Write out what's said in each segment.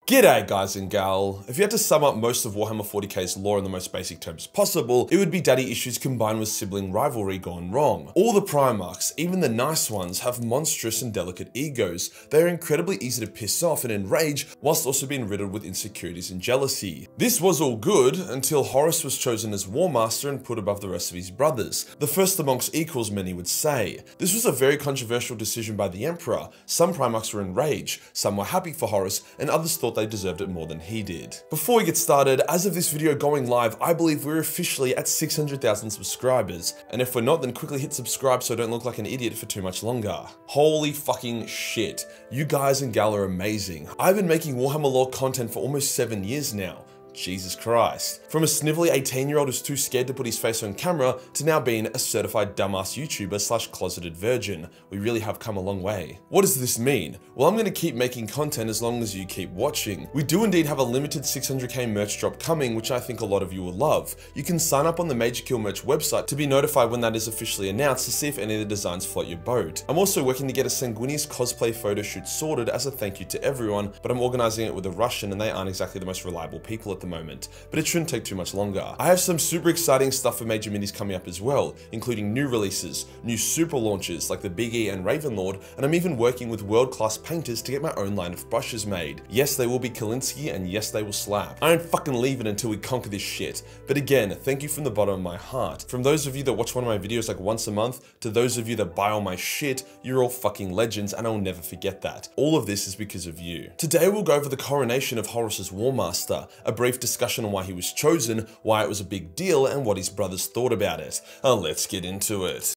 G'day guys and gal. If you had to sum up most of Warhammer 40k's lore in the most basic terms possible, it would be daddy issues combined with sibling rivalry gone wrong. All the Primarchs, even the nice ones, have monstrous and delicate egos. They are incredibly easy to piss off and enrage, whilst also being riddled with insecurities and jealousy. This was all good until Horus was chosen as Warmaster and put above the rest of his brothers. The first amongst equals, many would say. This was a very controversial decision by the Emperor. Some Primarchs were enraged, some were happy for Horus, and others thought they deserved it more than he did. Before we get started, as of this video going live, I believe we're officially at 600,000 subscribers. And if we're not, then quickly hit subscribe so I don't look like an idiot for too much longer. Holy fucking shit. You guys and gal are amazing. I've been making Warhammer lore content for almost 7 years now. Jesus Christ. From a snivelly 18-year-old who's too scared to put his face on camera to now being a certified dumbass YouTuber / closeted virgin, we really have come a long way. What does this mean? Well, I'm going to keep making content as long as you keep watching. We do indeed have a limited 600k merch drop coming, which I think a lot of you will love. You can sign up on the Majorkill merch website to be notified when that is officially announced to see if any of the designs float your boat. I'm also working to get a Sanguinius cosplay photo shoot sorted as a thank you to everyone, but I'm organizing it with a Russian and they aren't exactly the most reliable people at the moment, but it shouldn't take too much longer. I have some super exciting stuff for major minis coming up as well, including new releases, new super launches like the Big E and Ravenlord, and I'm even working with world-class painters to get my own line of brushes made. Yes, they will be Kalinsky, and yes, they will slap. I ain't fucking leaving until we conquer this shit. But again, thank you from the bottom of my heart. From those of you that watch one of my videos like once a month, to those of you that buy all my shit, you're all fucking legends, and I'll never forget that. All of this is because of you. Today we'll go over the coronation of Horus as Warmaster, a brief discussion on why he was chosen, why it was a big deal, and what his brothers thought about it. Let's get into it.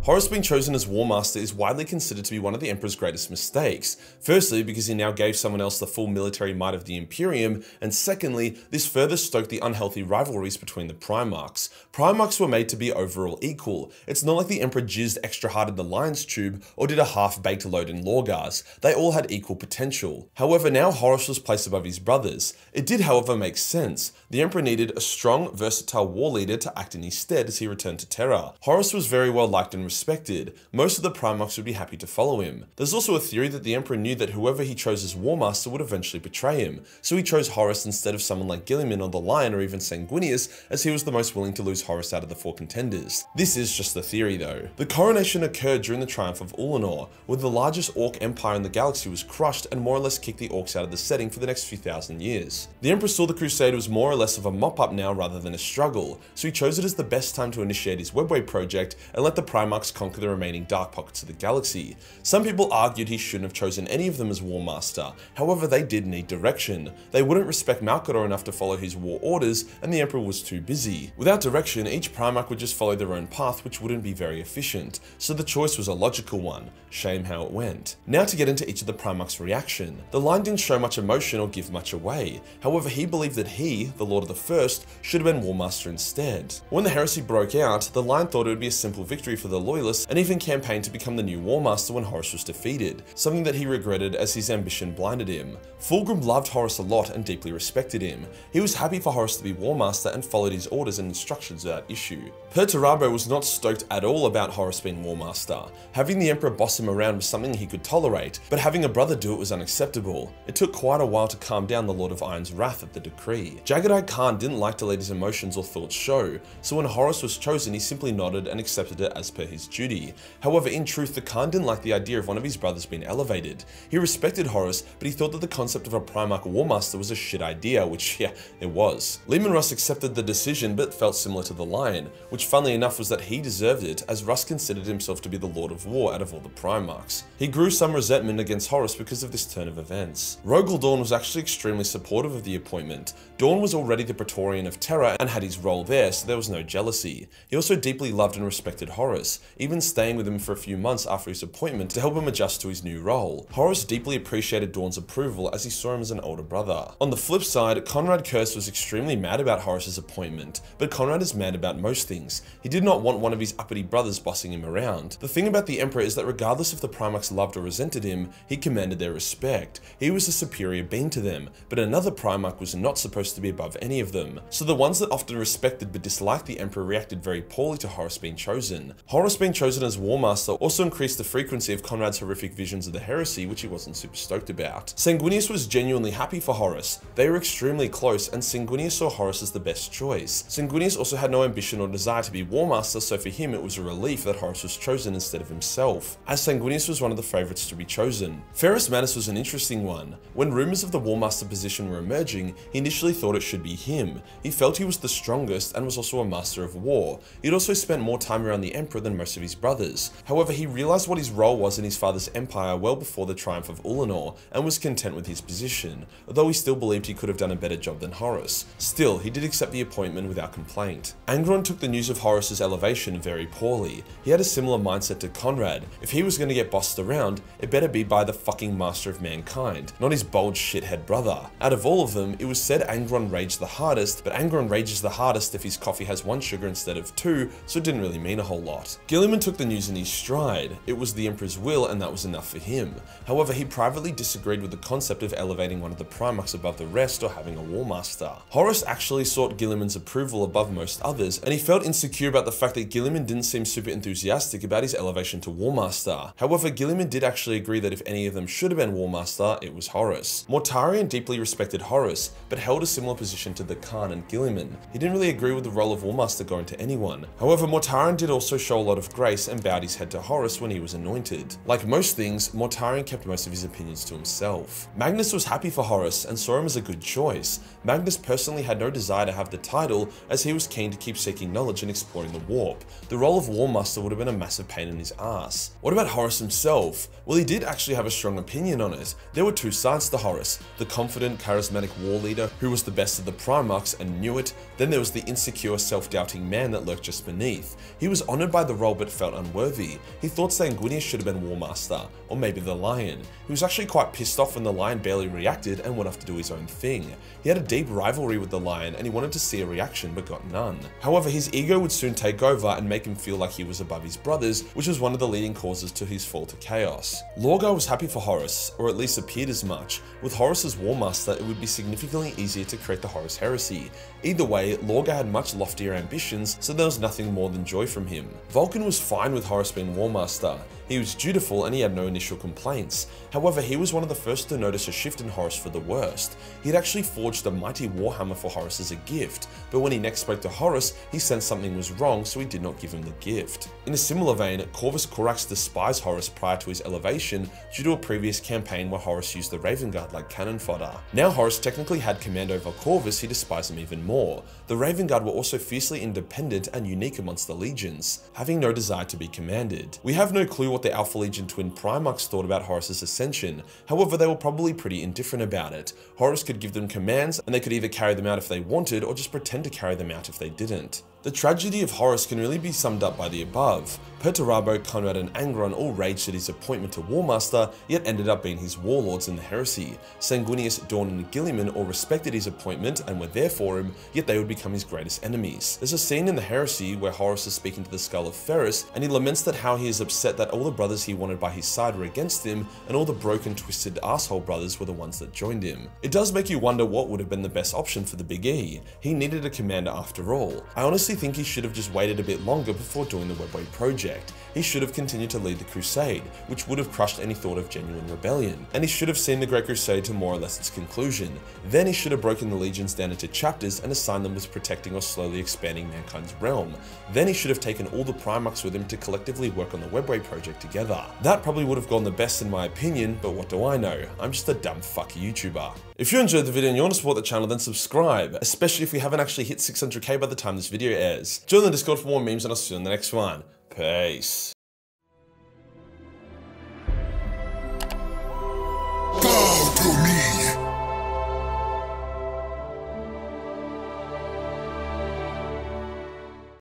Horus being chosen as Warmaster is widely considered to be one of the Emperor's greatest mistakes. Firstly, because he now gave someone else the full military might of the Imperium, and secondly, this further stoked the unhealthy rivalries between the Primarchs. Primarchs were made to be overall equal. It's not like the Emperor jizzed extra hard in the lion's tube or did a half-baked load in Lorgars. They all had equal potential. However, now Horus was placed above his brothers. It did, however, make sense. The Emperor needed a strong, versatile war leader to act in his stead as he returned to Terra. Horus was very well liked and respected. Most of the Primarchs would be happy to follow him. There's also a theory that the Emperor knew that whoever he chose as Warmaster would eventually betray him, so he chose Horus instead of someone like Guilliman or the Lion or even Sanguinius, as he was the most willing to lose Horus out of the 4 contenders. This is just the theory though. The coronation occurred during the triumph of Ullanor, where the largest Orc empire in the galaxy was crushed and more or less kicked the Orcs out of the setting for the next few thousand years. The Emperor saw the crusade was more or less of a mop-up now rather than a struggle, so he chose it as the best time to initiate his Webway project and let the Primarchs conquer the remaining dark pockets of the galaxy. Some people argued he shouldn't have chosen any of them as Warmaster, however they did need direction. They wouldn't respect Malcador enough to follow his war orders, and the Emperor was too busy. Without direction, each Primarch would just follow their own path, which wouldn't be very efficient, so the choice was a logical one. Shame how it went. Now to get into each of the Primarchs' reaction. The Lion didn't show much emotion or give much away, however he believed that he, the Lord of the First, should have been Warmaster instead. When the heresy broke out, the Lion thought it would be a simple victory for the Loyalists and even campaigned to become the new Warmaster when Horus was defeated, something that he regretted as his ambition blinded him. Fulgrim loved Horus a lot and deeply respected him. He was happy for Horus to be Warmaster and followed his orders and instructions without issue. Perturabo was not stoked at all about Horus being Warmaster. Having the Emperor boss him around was something he could tolerate, but having a brother do it was unacceptable. It took quite a while to calm down the Lord of Iron's wrath at the decree. Jagged-Eyed Khan didn't like to let his emotions or thoughts show, so when Horus was chosen he simply nodded and accepted it as per his duty. However, in truth, the Khan didn't like the idea of one of his brothers being elevated. He respected Horus, but he thought that the concept of a Primarch Warmaster was a shit idea, which, yeah, it was. Leman Russ accepted the decision, but felt similar to the Lion, which funnily enough was that he deserved it, as Russ considered himself to be the Lord of War out of all the Primarchs. He grew some resentment against Horus because of this turn of events. Rogel Dawn was actually extremely supportive of the appointment. Dawn was already the Praetorian of Terra and had his role there, so there was no jealousy. He also deeply loved and respected Horus, even staying with him for a few months after his appointment to help him adjust to his new role. Horus deeply appreciated Dawn's approval as he saw him as an older brother. On the flip side, Conrad Kurst was extremely mad about Horus's appointment, but Conrad is mad about most things. He did not want one of his uppity brothers bossing him around. The thing about the Emperor is that regardless if the Primarchs loved or resented him, he commanded their respect. He was a superior being to them, but another Primarch was not supposed to be above any of them. So the ones that often respected but disliked the Emperor reacted very poorly to Horus being chosen. Horus being being chosen as Warmaster also increased the frequency of Conrad's horrific visions of the heresy, which he wasn't super stoked about. Sanguinius was genuinely happy for Horus. They were extremely close, and Sanguinius saw Horus as the best choice. Sanguinius also had no ambition or desire to be Warmaster, so for him it was a relief that Horus was chosen instead of himself, as Sanguinius was one of the favourites to be chosen. Ferrus Manus was an interesting one. When rumours of the Warmaster position were emerging, he initially thought it should be him. He felt he was the strongest and was also a master of war. He'd also spent more time around the Emperor than most of his brothers. However, he realised what his role was in his father's empire well before the triumph of Ulanor, and was content with his position, although he still believed he could have done a better job than Horus. Still, he did accept the appointment without complaint. Angron took the news of Horus's elevation very poorly. He had a similar mindset to Conrad. If he was going to get bossed around, it better be by the fucking master of mankind, not his bold shithead brother. Out of all of them, it was said Angron raged the hardest, but Angron rages the hardest if his coffee has 1 sugar instead of 2, so it didn't really mean a whole lot. Guilliman took the news in his stride. It was the Emperor's will, and that was enough for him. However, he privately disagreed with the concept of elevating one of the Primarchs above the rest or having a Warmaster. Horus actually sought Guilliman's approval above most others, and he felt insecure about the fact that Guilliman didn't seem super enthusiastic about his elevation to Warmaster. However, Guilliman did actually agree that if any of them should have been Warmaster, it was Horus. Mortarion deeply respected Horus, but held a similar position to the Khan and Guilliman. He didn't really agree with the role of Warmaster going to anyone. However, Mortarion did also show a lot of grace and bowed his head to Horus when he was anointed. Like most things, Mortarion kept most of his opinions to himself. Magnus was happy for Horus and saw him as a good choice. Magnus personally had no desire to have the title, as he was keen to keep seeking knowledge and exploring the warp. The role of Warmaster would have been a massive pain in his ass. What about Horus himself? Well, he did actually have a strong opinion on it. There were 2 sides to Horus: the confident, charismatic war leader who was the best of the Primarchs and knew it. Then there was the insecure, self-doubting man that lurked just beneath. He was honoured by the role but felt unworthy. He thought Sanguinius should have been Warmaster, or maybe the Lion. He was actually quite pissed off when the Lion barely reacted and went off to do his own thing. He had a deep rivalry with the Lion and he wanted to see a reaction but got none. However, his ego would soon take over and make him feel like he was above his brothers, which was one of the leading causes to his fall to chaos. Lorgar was happy for Horus, or at least appeared as much. With Horus as Warmaster, it would be significantly easier to create the Horus heresy. Either way, Lorgar had much loftier ambitions, so there was nothing more than joy from him. Vulcan was fine with Horus being Warmaster. He was dutiful and he had no initial complaints. However, he was one of the first to notice a shift in Horus for the worst. He had actually forged a mighty Warhammer for Horus as a gift, but when he next spoke to Horus, he sensed something was wrong, so he did not give him the gift. In a similar vein, Corvus Corax despised Horus prior to his elevation due to a previous campaign where Horus used the Raven Guard like cannon fodder. Now Horus technically had command over Corvus, he despised him even more. The Raven Guard were also fiercely independent and unique amongst the legions, having no desire to be commanded. We have no clue what the Alpha Legion twin Primarchs thought about Horus's ascension. However, they were probably pretty indifferent about it. Horus could give them commands, and they could either carry them out if they wanted, or just pretend to carry them out if they didn't. The tragedy of Horus can really be summed up by the above. Perturabo, Conrad and Angron all raged at his appointment to Warmaster, yet ended up being his warlords in the heresy. Sanguinius, Dawn and Guilliman all respected his appointment and were there for him, yet they would become his greatest enemies. There's a scene in the heresy where Horus is speaking to the skull of Ferrus, and he laments that how he is upset that all the brothers he wanted by his side were against him, and all the broken, twisted asshole brothers were the ones that joined him. It does make you wonder what would have been the best option for the Big E. He needed a commander after all. I honestly think he should have just waited a bit longer before doing the Webway project. He should have continued to lead the Crusade, which would have crushed any thought of genuine rebellion. And he should have seen the Great Crusade to more or less its conclusion. Then he should have broken the legions down into chapters and assigned them with protecting or slowly expanding mankind's realm. Then he should have taken all the Primarchs with him to collectively work on the Webway project together. That probably would have gone the best in my opinion, but what do I know? I'm just a dumb fuck YouTuber. If you enjoyed the video and you want to support the channel, then subscribe, especially if we haven't actually hit 600k by the time this video airs. Join the Discord for more memes and I'll see you in the next one. Peace.